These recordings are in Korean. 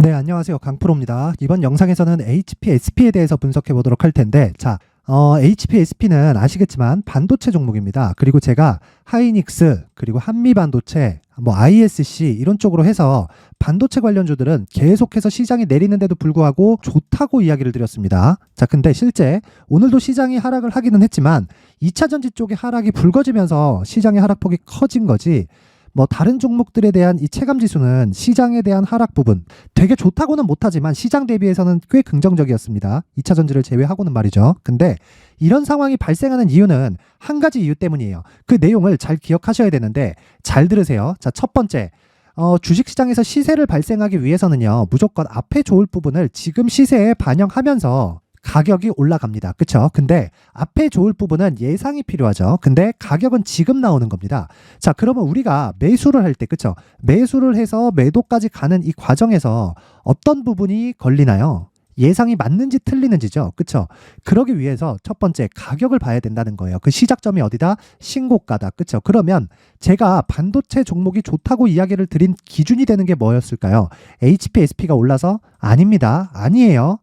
네, 안녕하세요. 강프로입니다. 이번 영상에서는 HPSP에 대해서 분석해 보도록 할 텐데, HPSP는 아시겠지만 반도체 종목입니다. 그리고 제가 하이닉스, 그리고 한미반도체, ISC 이런 쪽으로 해서 반도체 관련주들은 계속해서 시장이 내리는데도 불구하고 좋다고 이야기를 드렸습니다. 근데 실제 오늘도 시장이 하락을 하기는 했지만 2차전지 쪽의 하락이 불거지면서 시장의 하락폭이 커진 거지, 다른 종목들에 대한 이 체감 지수는 시장에 대한 하락 부분 되게 좋다고는 못하지만 시장 대비해서는 꽤 긍정적이었습니다. 2차 전지를 제외하고는 말이죠. 근데 이런 상황이 발생하는 이유는 한 가지 이유 때문이에요. 그 내용을 잘 기억하셔야 되는데 잘 들으세요. 첫 번째, 주식시장에서 시세를 발생하기 위해서는요, 무조건 앞에 좋을 부분을 지금 시세에 반영하면서 가격이 올라갑니다. 그쵸? 근데 앞에 좋을 부분은 예상이 필요하죠. 근데 가격은 지금 나오는 겁니다. 그러면 우리가 매수를 할 때, 그쵸? 매수를 해서 매도까지 가는 이 과정에서 어떤 부분이 걸리나요? 예상이 맞는지 틀리는지죠. 그쵸? 그러기 위해서 첫 번째 가격을 봐야 된다는 거예요. 그 시작점이 어디다? 신고가다. 그쵸? 그러면 제가 반도체 종목이 좋다고 이야기를 드린 기준이 되는 게 뭐였을까요? HPSP가 올라서? 아닙니다. 아니에요.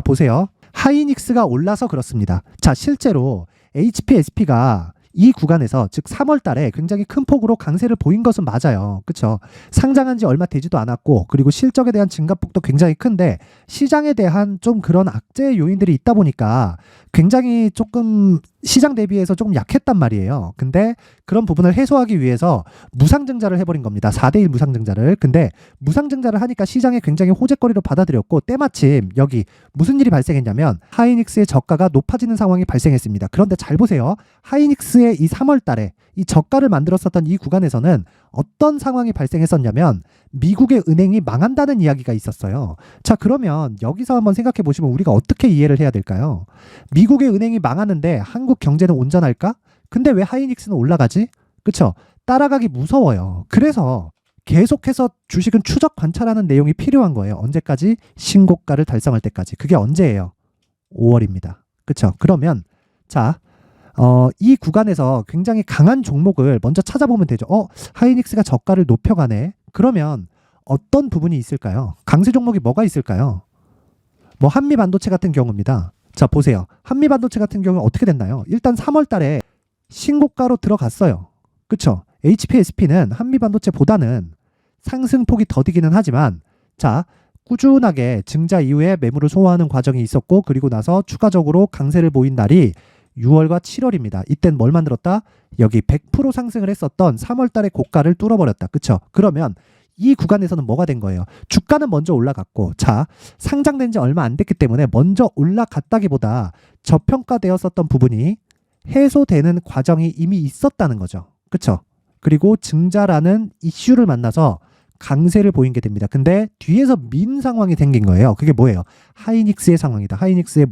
보세요. 하이닉스가 올라서 그렇습니다. 실제로 HPSP가 이 구간에서, 즉 3월 달에 굉장히 큰 폭으로 강세를 보인 것은 맞아요. 그쵸? 상장한 지 얼마 되지도 않았고, 그리고 실적에 대한 증가폭도 굉장히 큰데, 시장에 대한 좀 그런 악재 요인들이 있다 보니까 굉장히 조금 시장 대비해서 조금 약했단 말이에요. 근데 그런 부분을 해소하기 위해서 무상증자를 해버린 겁니다. 4대1 무상증자를. 근데 무상증자를 하니까 시장에 굉장히 호재거리로 받아들였고, 때마침 여기 무슨 일이 발생했냐면 하이닉스의 저가가 높아지는 상황이 발생했습니다. 그런데 잘 보세요. 하이닉스의 이 3월 달에 이 저가를 만들었었던 이 구간에서는 어떤 상황이 발생했었냐면 미국의 은행이 망한다는 이야기가 있었어요. 그러면 여기서 한번 생각해 보시면 우리가 어떻게 이해를 해야 될까요? 미국의 은행이 망하는데 한국 경제는 온전할까? 근데 왜 하이닉스는 올라가지? 그쵸? 따라가기 무서워요. 그래서 계속해서 주식은 추적 관찰하는 내용이 필요한 거예요. 언제까지? 신고가를 달성할 때까지. 그게 언제예요? 5월입니다. 그쵸? 그러면 이 구간에서 굉장히 강한 종목을 먼저 찾아보면 되죠. 하이닉스가 저가를 높여가네. 그러면 어떤 부분이 있을까요? 강세 종목이 뭐가 있을까요? 한미반도체 같은 경우입니다. 보세요. 한미반도체 같은 경우는 어떻게 됐나요? 일단 3월 달에 신고가로 들어갔어요. 그쵸? HPSP는 한미반도체보다는 상승폭이 더디기는 하지만, 꾸준하게 증자 이후에 매물을 소화하는 과정이 있었고, 그리고 나서 추가적으로 강세를 보인 날이 6월과 7월입니다. 이땐 뭘 만들었다? 여기 100% 상승을 했었던 3월 달의 고가를 뚫어버렸다. 그쵸? 그러면 이 구간에서는 뭐가 된 거예요? 주가는 먼저 올라갔고, 상장된 지 얼마 안 됐기 때문에 먼저 올라갔다기보다 저평가되었었던 부분이 해소되는 과정이 이미 있었다는 거죠. 그쵸? 그리고 증자라는 이슈를 만나서 강세를 보인 게 됩니다. 근데 뒤에서 민 상황이 생긴 거예요. 그게 뭐예요? 하이닉스의 상황이다. 하이닉스의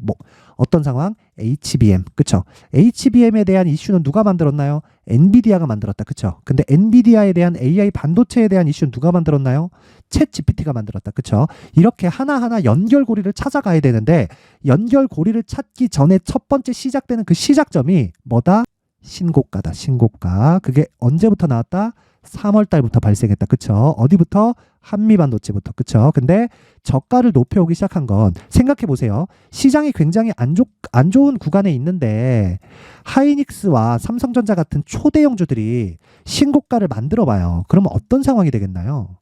어떤 상황? HBM. 그쵸? HBM에 대한 이슈는 누가 만들었나요? 엔비디아가 만들었다. 그쵸? 근데 엔비디아에 대한 AI 반도체에 대한 이슈는 누가 만들었나요? 챗 GPT가 만들었다. 그쵸? 이렇게 하나하나 연결고리를 찾아가야 되는데, 연결고리를 찾기 전에 첫 번째 시작되는 그 시작점이 뭐다? 신고가다. 신고가. 그게 언제부터 나왔다? 3월 달부터 발생했다. 그쵸? 어디부터? 한미반도체부터. 그쵸? 근데 저가를 높여오기 시작한 건, 생각해 보세요. 시장이 굉장히 안 좋은 구간에 있는데 하이닉스와 삼성전자 같은 초대형주들이 신고가를 만들어 봐요. 그러면 어떤 상황이 되겠나요?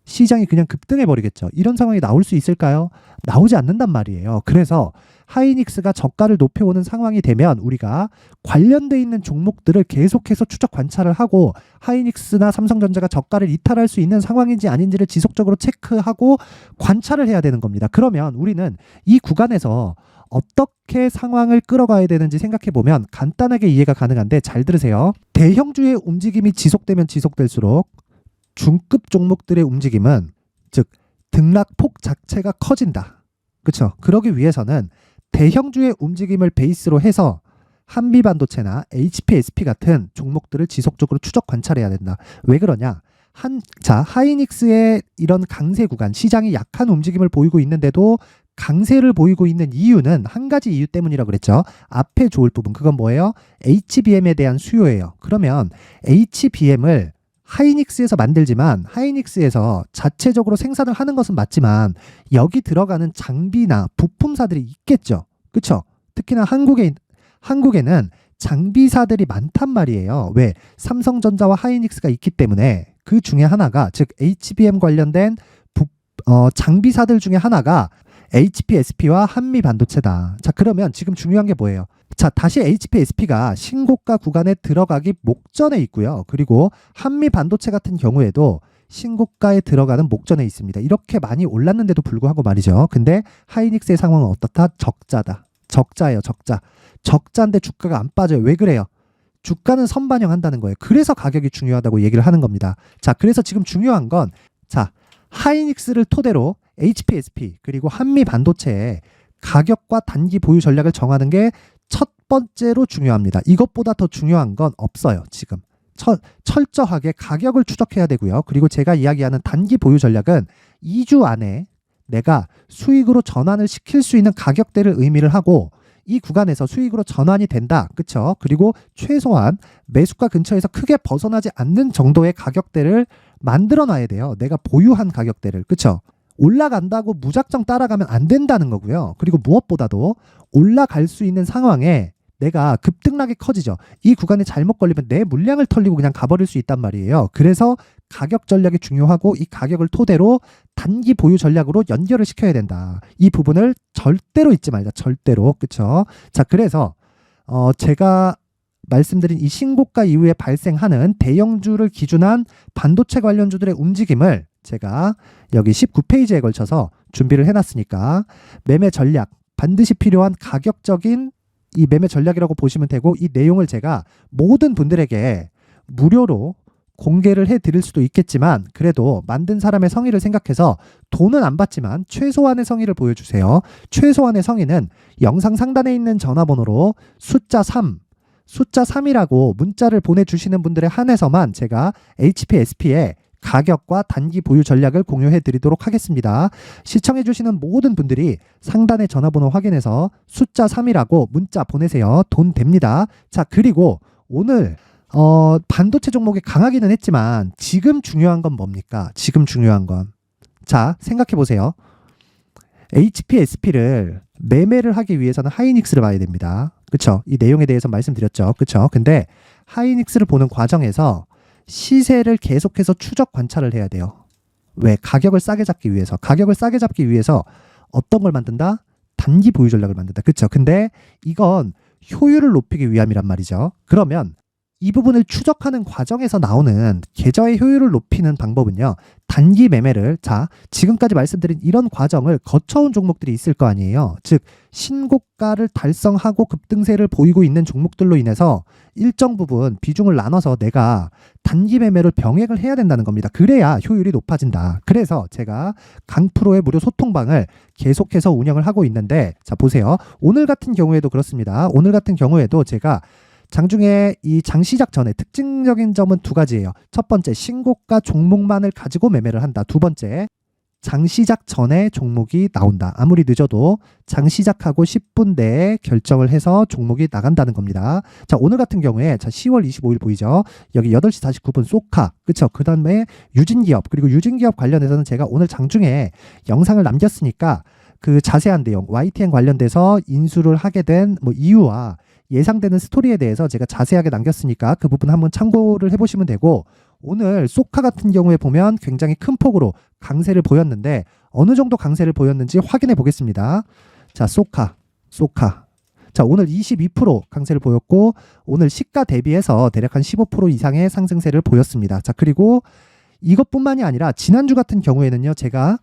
시장이 그냥 급등해 버리겠죠. 이런 상황이 나올 수 있을까요? 나오지 않는단 말이에요. 그래서 하이닉스가 저가를 높여오는 상황이 되면 우리가 관련돼 있는 종목들을 계속해서 추적 관찰을 하고, 하이닉스나 삼성전자가 저가를 이탈할 수 있는 상황인지 아닌지를 지속적으로 체크하고 관찰을 해야 되는 겁니다. 그러면 우리는 이 구간에서 어떻게 상황을 끌어가야 되는지 생각해 보면 간단하게 이해가 가능한데, 잘 들으세요. 대형주의 움직임이 지속되면 지속될수록 중급 종목들의 움직임은, 즉 등락폭 자체가 커진다. 그렇죠? 그러기 위해서는 대형주의 움직임을 베이스로 해서 한미반도체나 HPSP 같은 종목들을 지속적으로 추적 관찰해야 된다. 왜 그러냐? 하이닉스의 이런 강세 구간, 시장이 약한 움직임을 보이고 있는데도 강세를 보이고 있는 이유는 한 가지 이유 때문이라고 그랬죠. 앞에 좋을 부분, 그건 뭐예요? HBM에 대한 수요예요. 그러면 HBM을 하이닉스에서 만들지만 하이닉스에서 자체적으로 생산을 하는 것은 맞지만 여기 들어가는 장비나 부품사들이 있겠죠. 그쵸? 특히나 한국에는 장비사들이 많단 말이에요. 왜? 삼성전자와 하이닉스가 있기 때문에 그 중에 하나가 즉 HBM 관련된 장비사들 중에 하나가 HPSP와 한미반도체다. 자, 그러면 지금 중요한 게 뭐예요? 자, 다시 HPSP가 신고가 구간에 들어가기 목전에 있고요. 그리고 한미반도체 같은 경우에도 신고가에 들어가는 목전에 있습니다. 이렇게 많이 올랐는데도 불구하고 말이죠. 근데 하이닉스의 상황은 어떻다? 적자다. 적자예요, 적자. 적자인데 주가가 안 빠져요. 왜 그래요? 주가는 선반영한다는 거예요. 그래서 가격이 중요하다고 얘기를 하는 겁니다. 자, 그래서 지금 중요한 건 자, 하이닉스를 토대로 HPSP 그리고 한미반도체의 가격과 단기 보유 전략을 정하는 게 첫 번째로 중요합니다. 이것보다 더 중요한 건 없어요. 지금 철저하게 가격을 추적해야 되고요. 그리고 제가 이야기하는 단기 보유 전략은 2주 안에 내가 수익으로 전환을 시킬 수 있는 가격대를 의미를 하고 이 구간에서 수익으로 전환이 된다. 그쵸? 그리고 최소한 매수가 근처에서 크게 벗어나지 않는 정도의 가격대를 만들어 놔야 돼요. 내가 보유한 가격대를. 그쵸? 올라간다고 무작정 따라가면 안 된다는 거고요. 그리고 무엇보다도 올라갈 수 있는 상황에 내가 급등락이 커지죠. 이 구간에 잘못 걸리면 내 물량을 털리고 그냥 가버릴 수 있단 말이에요. 그래서 가격 전략이 중요하고 이 가격을 토대로 단기 보유 전략으로 연결을 시켜야 된다. 이 부분을 절대로 잊지 말자. 절대로. 그쵸? 자, 그래서 제가 말씀드린 이 신고가 이후에 발생하는 대형주를 기준한 반도체 관련주들의 움직임을 제가 여기 19페이지에 걸쳐서 준비를 해놨으니까 매매 전략, 반드시 필요한 가격적인 이 매매 전략이라고 보시면 되고 이 내용을 제가 모든 분들에게 무료로 공개를 해드릴 수도 있겠지만 그래도 만든 사람의 성의를 생각해서 돈은 안 받지만 최소한의 성의를 보여주세요. 최소한의 성의는 영상 상단에 있는 전화번호로 숫자 3이라고 문자를 보내주시는 분들에 한해서만 제가 HPSP의 가격과 단기 보유 전략을 공유해 드리도록 하겠습니다. 시청해 주시는 모든 분들이 상단의 전화번호 확인해서 숫자 3이라고 문자 보내세요. 돈 됩니다. 자, 그리고 오늘 반도체 종목이 강하기는 했지만 지금 중요한 건 뭡니까? 지금 중요한 건 자, 생각해 보세요. HPSP를 매매를 하기 위해서는 하이닉스를 봐야 됩니다. 그쵸? 이 내용에 대해서 말씀드렸죠. 그쵸? 근데 하이닉스를 보는 과정에서 시세를 계속해서 추적 관찰을 해야 돼요. 왜? 가격을 싸게 잡기 위해서. 가격을 싸게 잡기 위해서 어떤 걸 만든다? 단기 보유 전략을 만든다. 그쵸? 근데 이건 효율을 높이기 위함이란 말이죠. 그러면 이 부분을 추적하는 과정에서 나오는 계좌의 효율을 높이는 방법은요. 단기 매매를 자 지금까지 말씀드린 이런 과정을 거쳐온 종목들이 있을 거 아니에요. 즉 신고가를 달성하고 급등세를 보이고 있는 종목들로 인해서 일정 부분 비중을 나눠서 내가 단기 매매를 병행을 해야 된다는 겁니다. 그래야 효율이 높아진다. 그래서 제가 강프로의 무료 소통방을 계속해서 운영을 하고 있는데 자 보세요. 오늘 같은 경우에도 그렇습니다. 오늘 같은 경우에도 제가 장중에 이 장 시작 전에 특징적인 점은 두 가지예요. 첫 번째, 신고가 종목만을 가지고 매매를 한다. 두 번째, 장 시작 전에 종목이 나온다. 아무리 늦어도 장 시작하고 10분 내에 결정을 해서 종목이 나간다는 겁니다. 자, 오늘 같은 경우에 자 10월 25일 보이죠? 여기 8시 49분 소카. 그쵸? 그 다음에 유진기업. 그리고 유진기업 관련해서는 제가 오늘 장중에 영상을 남겼으니까 그 자세한 내용, YTN 관련돼서 인수를 하게 된 뭐 이유와 예상되는 스토리에 대해서 제가 자세하게 남겼으니까 그 부분 한번 참고를 해보시면 되고 오늘 소카 같은 경우에 보면 굉장히 큰 폭으로 강세를 보였는데 어느 정도 강세를 보였는지 확인해 보겠습니다. 자, 소카. 자, 오늘 22% 강세를 보였고 오늘 시가 대비해서 대략 한 15% 이상의 상승세를 보였습니다. 자, 그리고 이것뿐만이 아니라 지난주 같은 경우에는요. 제가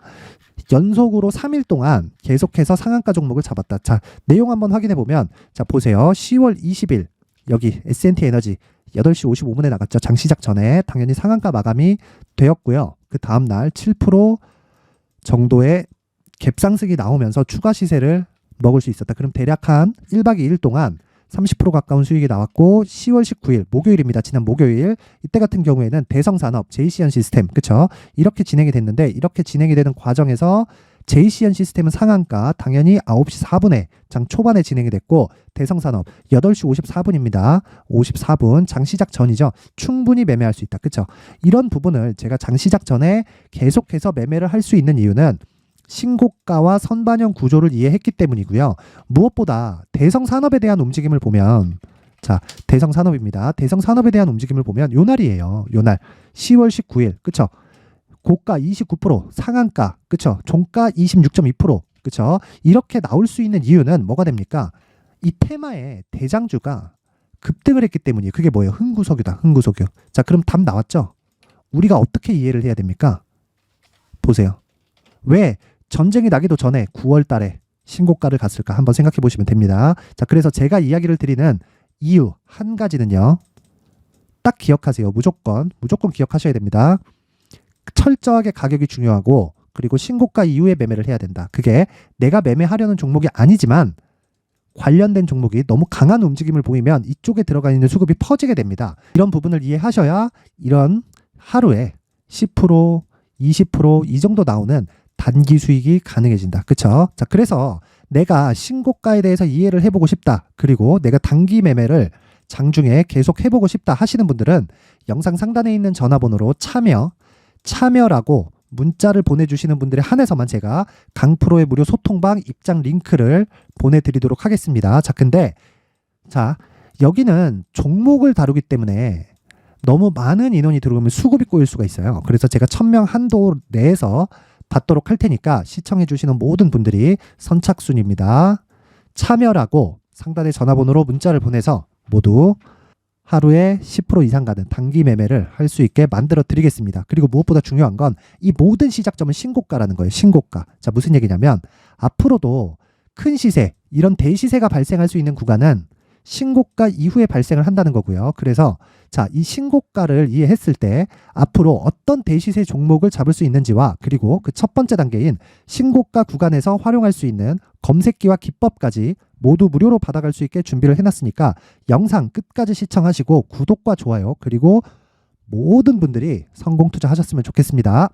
연속으로 3일 동안 계속해서 상한가 종목을 잡았다. 자, 내용 한번 확인해 보면 자, 보세요. 10월 20일 여기 S&T 에너지 8시 55분에 나갔죠. 장 시작 전에 당연히 상한가 마감이 되었고요. 그 다음 날 7% 정도의 갭상승이 나오면서 추가 시세를 먹을 수 있었다. 그럼 대략 한 1박 2일 동안 30% 가까운 수익이 나왔고 10월 19일 목요일입니다. 지난 목요일 이때 같은 경우에는 대성산업, JCN 시스템 그쵸? 이렇게 진행이 됐는데 이렇게 진행이 되는 과정에서 JCN 시스템은 상한가 당연히 9시 4분에 장 초반에 진행이 됐고 대성산업 8시 54분입니다. 54분 장 시작 전이죠. 충분히 매매할 수 있다. 그렇죠? 이런 부분을 제가 장 시작 전에 계속해서 매매를 할 수 있는 이유는 신고가와 선반영 구조를 이해했기 때문이고요. 무엇보다 대성산업에 대한 움직임을 보면 자, 대성산업입니다. 대성산업에 대한 움직임을 보면 요 날이에요. 요 날 10월 19일. 그쵸? 고가 29%, 상한가, 그쵸? 종가 26.2%, 그쵸? 이렇게 나올 수 있는 이유는 뭐가 됩니까? 이 테마의 대장주가 급등을 했기 때문이에요. 그게 뭐예요? 흥구석유다. 흥구석유. 자, 그럼 답 나왔죠? 우리가 어떻게 이해를 해야 됩니까? 보세요. 왜 전쟁이 나기도 전에 9월 달에 신고가를 갔을까? 한번 생각해 보시면 됩니다. 자, 그래서 제가 이야기를 드리는 이유 한 가지는요. 딱 기억하세요. 무조건 기억하셔야 됩니다. 철저하게 가격이 중요하고 그리고 신고가 이후에 매매를 해야 된다. 그게 내가 매매하려는 종목이 아니지만 관련된 종목이 너무 강한 움직임을 보이면 이쪽에 들어가 있는 수급이 퍼지게 됩니다. 이런 부분을 이해하셔야 이런 하루에 10%, 20%이 정도 나오는 단기 수익이 가능해진다. 그쵸? 자, 그래서 내가 신고가에 대해서 이해를 해보고 싶다. 그리고 내가 단기 매매를 장중에 계속 해보고 싶다 하시는 분들은 영상 상단에 있는 전화번호로 참여라고 문자를 보내주시는 분들에 한해서만 제가 강프로의 무료 소통방 입장 링크를 보내드리도록 하겠습니다. 자, 근데 자, 여기는 종목을 다루기 때문에 너무 많은 인원이 들어오면 수급이 꼬일 수가 있어요. 그래서 제가 1000명 한도 내에서 받도록 할 테니까 시청해 주시는 모든 분들이 선착순입니다. 참여라고 상단의 전화번호로 문자를 보내서 모두 하루에 10% 이상 가는 단기 매매를 할 수 있게 만들어 드리겠습니다. 그리고 무엇보다 중요한 건 이 모든 시작점은 신고가라는 거예요. 신고가. 자, 무슨 얘기냐면 앞으로도 큰 시세, 이런 대시세가 발생할 수 있는 구간은 신고가 이후에 발생을 한다는 거고요. 그래서 자, 이 신고가를 이해했을 때 앞으로 어떤 대시세 종목을 잡을 수 있는지와 그리고 그 첫 번째 단계인 신고가 구간에서 활용할 수 있는 검색기와 기법까지 모두 무료로 받아갈 수 있게 준비를 해놨으니까 영상 끝까지 시청하시고 구독과 좋아요 그리고 모든 분들이 성공 투자하셨으면 좋겠습니다.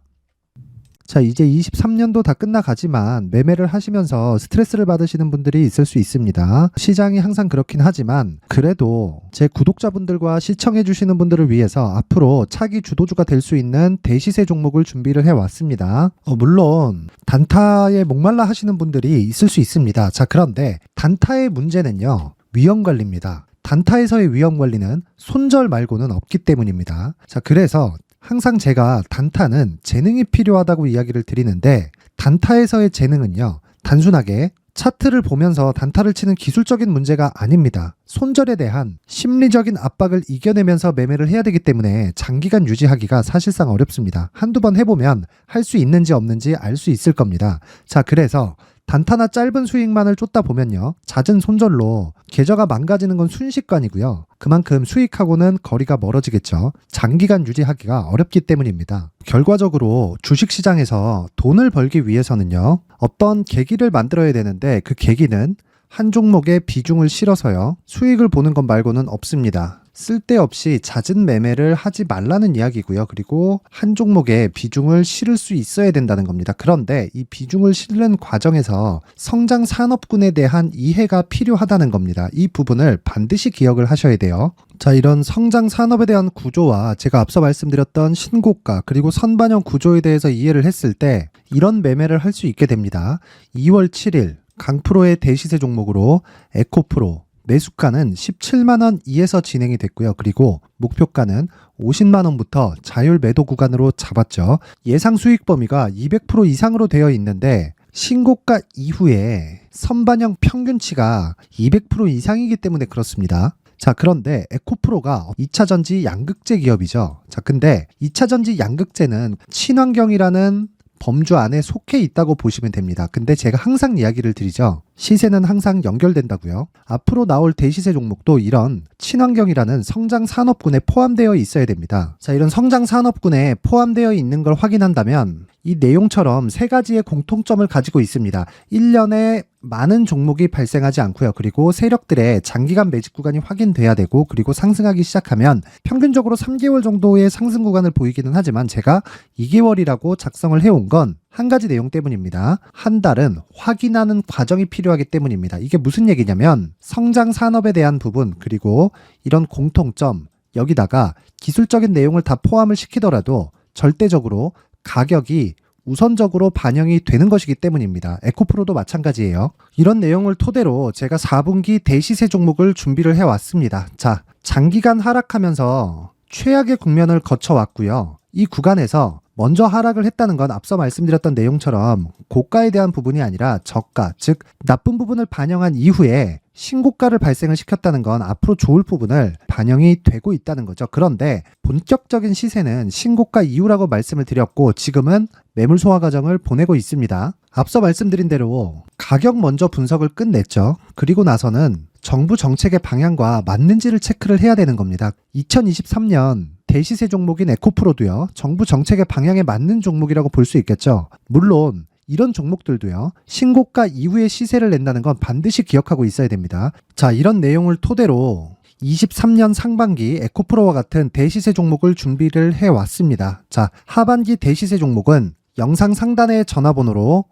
자, 이제 23년도 다 끝나가지만 매매를 하시면서 스트레스를 받으시는 분들이 있을 수 있습니다. 시장이 항상 그렇긴 하지만 그래도 제 구독자분들과 시청해 주시는 분들을 위해서 앞으로 차기 주도주가 될 수 있는 대시세 종목을 준비를 해왔습니다. 물론 단타에 목말라 하시는 분들이 있을 수 있습니다. 자, 그런데 단타의 문제는요. 위험관리입니다. 단타에서의 위험관리는 손절 말고는 없기 때문입니다. 자, 그래서 항상 제가 단타는 재능이 필요하다고 이야기를 드리는데 단타에서의 재능은요. 단순하게 차트를 보면서 단타를 치는 기술적인 문제가 아닙니다. 손절에 대한 심리적인 압박을 이겨내면서 매매를 해야 되기 때문에 장기간 유지하기가 사실상 어렵습니다. 한두 번 해보면 할 수 있는지 없는지 알 수 있을 겁니다. 자, 그래서 단타나 짧은 수익만을 쫓다 보면요. 잦은 손절로 계좌가 망가지는 건 순식간이고요. 그만큼 수익하고는 거리가 멀어지겠죠. 장기간 유지하기가 어렵기 때문입니다. 결과적으로 주식시장에서 돈을 벌기 위해서는요. 어떤 계기를 만들어야 되는데 그 계기는 한 종목에 비중을 실어서요. 수익을 보는 것 말고는 없습니다. 쓸데없이 잦은 매매를 하지 말라는 이야기고요. 그리고 한 종목에 비중을 실을 수 있어야 된다는 겁니다. 그런데 이 비중을 실는 과정에서 성장 산업군에 대한 이해가 필요하다는 겁니다. 이 부분을 반드시 기억을 하셔야 돼요. 자, 이런 성장 산업에 대한 구조와 제가 앞서 말씀드렸던 신고가 그리고 선반영 구조에 대해서 이해를 했을 때 이런 매매를 할 수 있게 됩니다. 2월 7일 강프로의 대시세 종목으로 에코프로 매수가는 17만원 이에서 진행이 됐고요. 그리고 목표가는 50만원부터 자율 매도 구간으로 잡았죠. 예상 수익 범위가 200% 이상으로 되어 있는데 신고가 이후에 선반영 평균치가 200% 이상이기 때문에 그렇습니다. 자, 그런데 에코프로가 2차전지 양극재 기업이죠. 자, 근데 2차전지 양극재는 친환경이라는 범주 안에 속해 있다고 보시면 됩니다. 근데 제가 항상 이야기를 드리죠. 시세는 항상 연결된다고요. 앞으로 나올 대시세 종목도 이런 친환경이라는 성장 산업군에 포함되어 있어야 됩니다. 자, 이런 성장 산업군에 포함되어 있는 걸 확인한다면 이 내용처럼 세 가지의 공통점을 가지고 있습니다. 1년에 많은 종목이 발생하지 않고요. 그리고 세력들의 장기간 매집 구간이 확인돼야 되고, 그리고 상승하기 시작하면 평균적으로 3개월 정도의 상승 구간을 보이기는 하지만 제가 2개월이라고 작성을 해온 건 한 가지 내용 때문입니다. 한 달은 확인하는 과정이 필요하기 때문입니다. 이게 무슨 얘기냐면 성장 산업에 대한 부분, 그리고 이런 공통점, 여기다가 기술적인 내용을 다 포함을 시키더라도 절대적으로 가격이 우선적으로 반영이 되는 것이기 때문입니다. 에코프로도 마찬가지예요. 이런 내용을 토대로 제가 4분기 대시세 종목을 준비를 해왔습니다. 자, 장기간 하락하면서 최악의 국면을 거쳐왔고요. 이 구간에서 먼저 하락을 했다는 건 앞서 말씀드렸던 내용처럼 고가에 대한 부분이 아니라 저가, 즉 나쁜 부분을 반영한 이후에 신고가를 발생을 시켰다는 건 앞으로 좋을 부분을 반영이 되고 있다는 거죠. 그런데 본격적인 시세는 신고가 이후라고 말씀을 드렸고 지금은 매물 소화 과정을 보내고 있습니다. 앞서 말씀드린 대로 가격 먼저 분석을 끝냈죠. 그리고 나서는 정부 정책의 방향과 맞는지를 체크를 해야 되는 겁니다. 2023년 대시세 종목인 에코프로도요, 정부 정책의 방향에 맞는 종목이라고 볼 수 있겠죠. 물론 이런 종목들도요, 신고가 이후에 시세를 낸다는 건 반드시 기억하고 있어야 됩니다. 자, 이런 내용을 토대로 23년 상반기 에코프로와 같은 대시세 종목을 준비를 해왔습니다. 자, 하반기 대시세 종목은 영상 상단의 전화번호로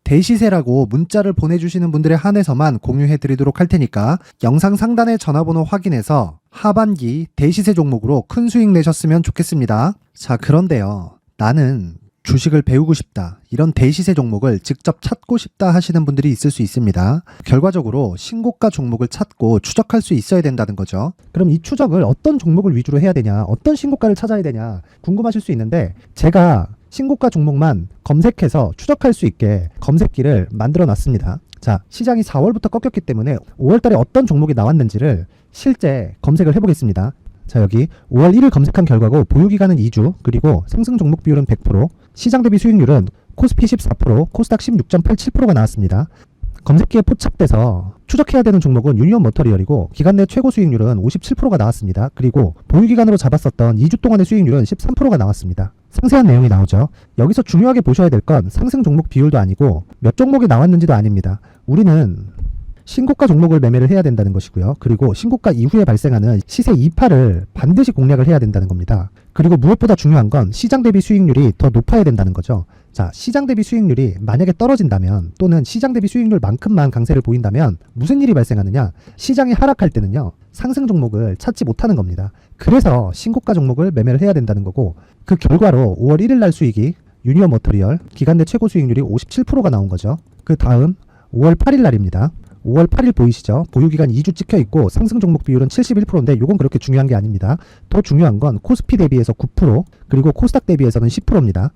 대시세라고 문자를 보내주시는 분들에 한해서만 공유해드리도록 할 테니까 영상 상단의 전화번호 확인해서 하반기 대시세 종목으로 큰 수익 내셨으면 좋겠습니다. 자, 그런데요, 나는 주식을 배우고 싶다, 이런 대시세 종목을 직접 찾고 싶다 하시는 분들이 있을 수 있습니다. 결과적으로 신고가 종목을 찾고 추적할 수 있어야 된다는 거죠. 그럼 이 추적을 어떤 종목을 위주로 해야 되냐, 어떤 신고가를 찾아야 되냐 궁금하실 수 있는데, 제가 신고가 종목만 검색해서 추적할 수 있게 검색기를 만들어 놨습니다. 자, 시장이 4월부터 꺾였기 때문에 5월달에 어떤 종목이 나왔는지를 실제 검색을 해보겠습니다. 자, 여기 5월 1일 검색한 결과고 보유기간은 2주, 그리고 상승 종목 비율은 100%, 시장 대비 수익률은 코스피 14%, 코스닥 16.87%가 나왔습니다. 검색기에 포착돼서 추적해야 되는 종목은 유니온 머터리얼이고 기간 내 최고 수익률은 57%가 나왔습니다. 그리고 보유기간으로 잡았었던 2주 동안의 수익률은 13%가 나왔습니다. 상세한 내용이 나오죠. 여기서 중요하게 보셔야 될 건 상승 종목 비율도 아니고 몇 종목이 나왔는지도 아닙니다. 우리는 신고가 종목을 매매를 해야 된다는 것이고요. 그리고 신고가 이후에 발생하는 시세 이파를 반드시 공략을 해야 된다는 겁니다. 그리고 무엇보다 중요한 건 시장 대비 수익률이 더 높아야 된다는 거죠. 자, 시장 대비 수익률이 만약에 떨어진다면, 또는 시장 대비 수익률만큼만 강세를 보인다면 무슨 일이 발생하느냐? 시장이 하락할 때는요, 상승 종목을 찾지 못하는 겁니다. 그래서 신고가 종목을 매매를 해야 된다는 거고, 그 결과로 5월 1일 날 수익이 유니온 머터리얼 기간 내 최고 수익률이 57%가 나온 거죠. 그 다음 5월 8일 날입니다. 5월 8일 보이시죠? 보유기간 2주 찍혀 있고 상승 종목 비율은 71%인데 이건 그렇게 중요한 게 아닙니다. 더 중요한 건 코스피 대비해서 9%, 그리고 코스닥 대비해서는 10%입니다.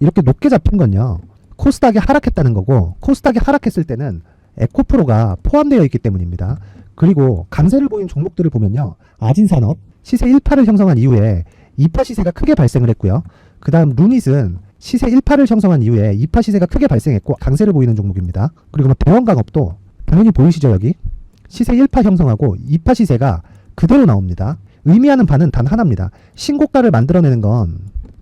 이렇게 높게 잡힌 건요, 코스닥이 하락했다는 거고, 코스닥이 하락했을 때는 에코프로가 포함되어 있기 때문입니다. 그리고 강세를 보인 종목들을 보면요, 아진산업 시세 1파를 형성한 이후에 2파 시세가 크게 발생을 했고요. 그 다음 루닛은 시세 1파를 형성한 이후에 2파 시세가 크게 발생했고 강세를 보이는 종목입니다. 그리고 뭐 대원강업도 당연히 보이시죠? 여기 시세 1파 형성하고 2파 시세가 그대로 나옵니다. 의미하는 바는 단 하나입니다. 신고가를 만들어내는 건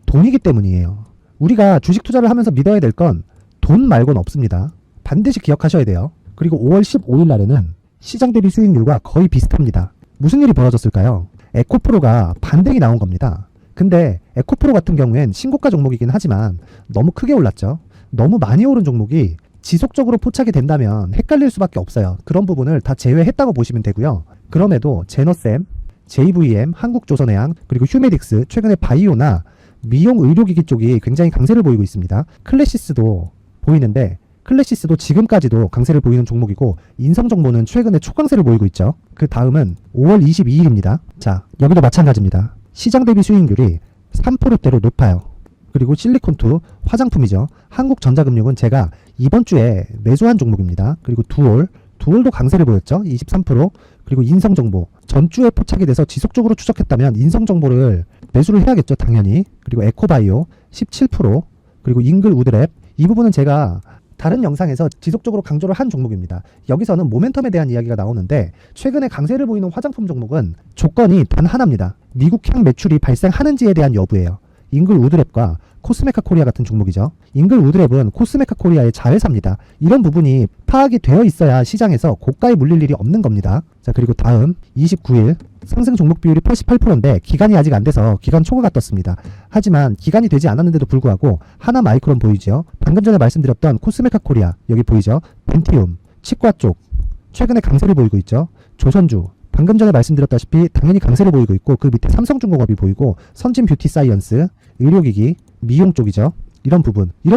돈이기 때문이에요. 우리가 주식 투자를 하면서 믿어야 될 건 돈 말고는 없습니다. 반드시 기억하셔야 돼요. 그리고 5월 15일 날에는 시장 대비 수익률과 거의 비슷합니다. 무슨 일이 벌어졌을까요? 에코프로가 반등이 나온 겁니다. 근데 에코프로 같은 경우엔 신고가 종목이긴 하지만 너무 크게 올랐죠. 너무 많이 오른 종목이 지속적으로 포착이 된다면 헷갈릴 수밖에 없어요. 그런 부분을 다 제외했다고 보시면 되고요. 그럼에도 제너셈, JVM, 한국조선해양, 그리고 휴메딕스, 최근에 바이오나 미용 의료기기 쪽이 굉장히 강세를 보이고 있습니다. 클래시스도 보이는데 클래시스도 지금까지도 강세를 보이는 종목이고, 인성정보는 최근에 초강세를 보이고 있죠. 그 다음은 5월 22일입니다. 자, 여기도 마찬가지입니다. 시장 대비 수익률이 3%대로 높아요. 그리고 실리콘2 화장품이죠. 한국전자금융은 제가 이번 주에 매수한 종목입니다. 그리고 두올도 강세를 보였죠. 23%. 그리고 인성정보 전주에 포착이 돼서 지속적으로 추적했다면 인성정보를 매수를 해야겠죠, 당연히. 그리고 에코바이오 17%. 그리고 잉글 우드랩, 이 부분은 제가 다른 영상에서 지속적으로 강조를 한 종목입니다. 여기서는 모멘텀에 대한 이야기가 나오는데, 최근에 강세를 보이는 화장품 종목은 조건이 단 하나입니다. 미국향 매출이 발생하는지에 대한 여부예요. 잉글 우드랩과 코스메카 코리아 같은 종목이죠. 잉글우드랩은 코스메카 코리아의 자회사입니다. 이런 부분이 파악이 되어 있어야 시장에서 고가에 물릴 일이 없는 겁니다. 자, 그리고 다음 29일 상승 종목 비율이 88%인데 기간이 아직 안 돼서 기간 초과가 떴습니다. 하지만 기간이 되지 않았는데도 불구하고 하나 마이크론 보이죠. 방금 전에 말씀드렸던 코스메카 코리아 여기 보이죠. 벤티움, 치과 쪽 최근에 강세를 보이고 있죠. 조선주 방금 전에 말씀드렸다시피 당연히 강세를 보이고 있고 그 밑에 삼성중공업이 보이고 선진 뷰티 사이언스, 의료기기, 미용 쪽이죠. 이런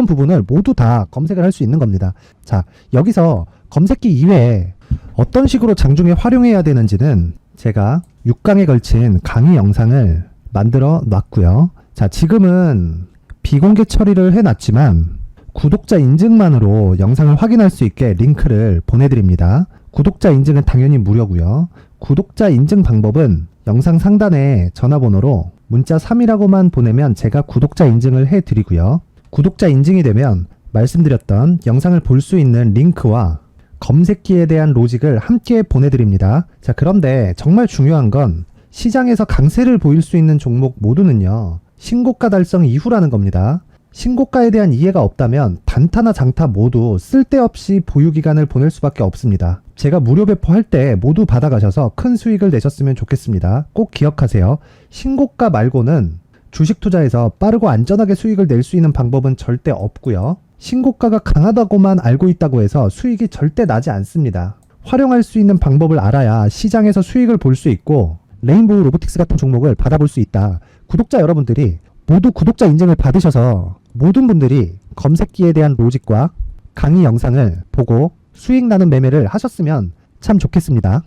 부분을 모두 다 검색을 할 수 있는 겁니다. 자, 여기서 검색기 이외에 어떤 식으로 장중에 활용해야 되는지는 제가 6강에 걸친 강의 영상을 만들어 놨고요. 자, 지금은 비공개 처리를 해놨지만 구독자 인증만으로 영상을 확인할 수 있게 링크를 보내드립니다. 구독자 인증은 당연히 무료고요. 구독자 인증 방법은 영상 상단에 전화번호로 문자 3이라고만 보내면 제가 구독자 인증을 해드리고요. 구독자 인증이 되면 말씀드렸던 영상을 볼 수 있는 링크와 검색기에 대한 로직을 함께 보내드립니다. 자, 그런데 정말 중요한 건 시장에서 강세를 보일 수 있는 종목 모두는요. 신고가 달성 이후라는 겁니다. 신고가에 대한 이해가 없다면 단타나 장타 모두 쓸데없이 보유기간을 보낼 수밖에 없습니다. 제가 무료 배포할 때 모두 받아가셔서 큰 수익을 내셨으면 좋겠습니다. 꼭 기억하세요. 신고가 말고는 주식 투자에서 빠르고 안전하게 수익을 낼 수 있는 방법은 절대 없고요. 신고가가 강하다고만 알고 있다고 해서 수익이 절대 나지 않습니다. 활용할 수 있는 방법을 알아야 시장에서 수익을 볼 수 있고 레인보우 로보틱스 같은 종목을 받아볼 수 있다. 구독자 여러분들이 모두 구독자 인증을 받으셔서 모든 분들이 검색기에 대한 로직과 강의 영상을 보고 수익 나는 매매를 하셨으면 참 좋겠습니다.